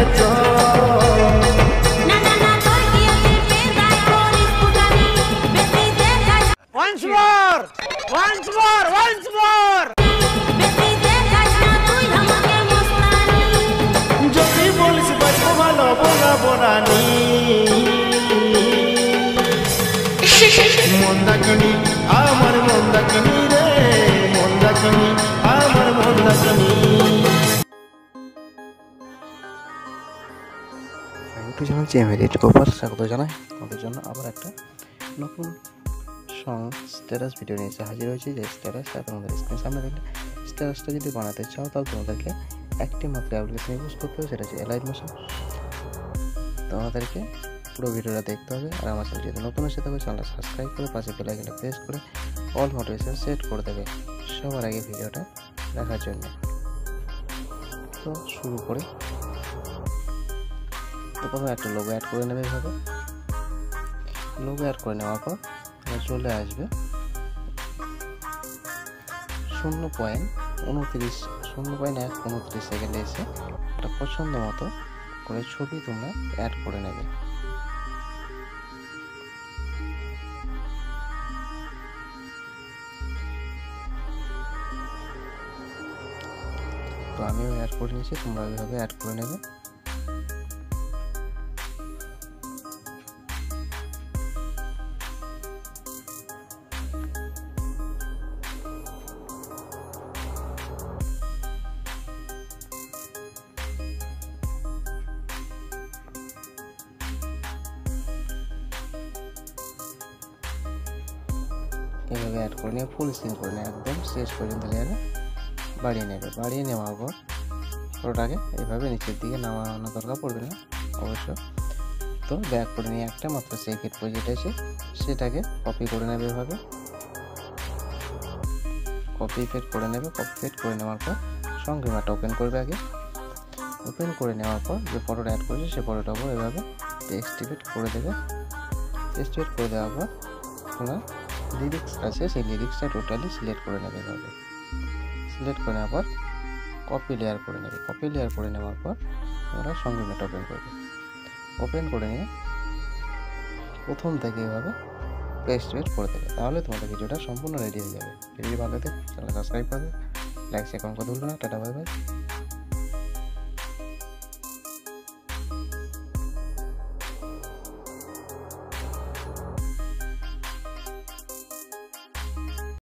দিয়েছো। Once more! Once more! Once more! যদি বলিস বাঁচবো ভালো বোনাবো রানী, মন্দাকিনী আমার মন্দাকিনী রে, মন্দাকিনী আমার মন্দাকিনী। ইউটিউব চ্যানেল চেমেরিট গোপাল স্বাগত জানাই। তোমাদের জন্য আবার একটা নতুন সং স্ট্যাটাস ভিডিও নিয়ে এসে হাজির হয়েছি। যে স্ট্যাটাসটা তোমাদের স্ক্রিনের সামনে দেখলে, স্ট্যাটাসটা যদি বানাতে চাও তাহলে তোমাদেরকে একটি মাত্র অ্যাপ্লিকেশন ইউজ করতে হবে, সেটা হচ্ছে এলাইট মোশন। তোমাদেরকে পুরো ভিডিওটা দেখতে হবে। আর আমার চ্যানেল যদি নতুন এসে থাকবে চ্যানেলটা সাবস্ক্রাইব করে পাশে বেল আইকনটা প্রেস করে অল নোটিফিকেশন সেট করে দেবে সবার আগে ভিডিওটা দেখার জন্য। তো শুরু করে তো প্রথমে একটা লোগো অ্যাড করে নেবে। এইভাবে লোগো অ্যাড করে নেওয়ার পর চলে আসবে 0.129 সেকেন্ডে এসে একটা পছন্দ মতো করে ছবি তোমরা অ্যাড করে নেবে। তো আমিও অ্যাড করে নিয়েছি, তোমরা এইভাবে অ্যাড করে নেবে। এভাবে অ্যাড করে নিয়ে ফুল স্ক্রিন করে নেবে, একদম শেষ পর্যন্ত লেয়ারে বাড়িয়ে নেবে। বাড়িয়ে নেওয়ার পর পুরোটাকে এইভাবে নিচের দিকে নামানো দরকার পড়বে না অবশ্য। তো ব্যাক করে নিয়ে একটা মাত্র সেকেন্ড যেটা এসে সেটাকে কপি করে নেবে। এভাবে কপি পেস্ট করে নেবে। কপি পেস্ট করে নেওয়ার পর সঙ্গে একটা ওপেন করবে। আগে ওপেন করে নেওয়ার পর যে ফটোটা অ্যাড করেছে সেই ফটোটার উপর এভাবে এক্সটিভেট করে দেবে। এক্সটিভেট করে দেওয়ার পর তোমরা লিরিক্স আছে সেই লিরিক্সটা টোটালি সিলেক্ট করে নেবে। এভাবে সিলেক্ট করে নেওয়ার পর কপি লেয়ার করে নেবে। কপি লেয়ার করে নেওয়ার পর তোমরা সঙ্গে মেট ওপেন করবে। ওপেন করে নিয়ে প্রথম থেকে এভাবে পেস্ট করে দেবে। তাহলে তোমাদের ভিডিওটা সম্পূর্ণ রেডি হয়ে যাবে। ভিডিও ভালো লাগে চ্যানেল সাবস্ক্রাইব করবে, লাইক শেয়ার কমেন্ট করতে ভুলবে না। Tata bye bye.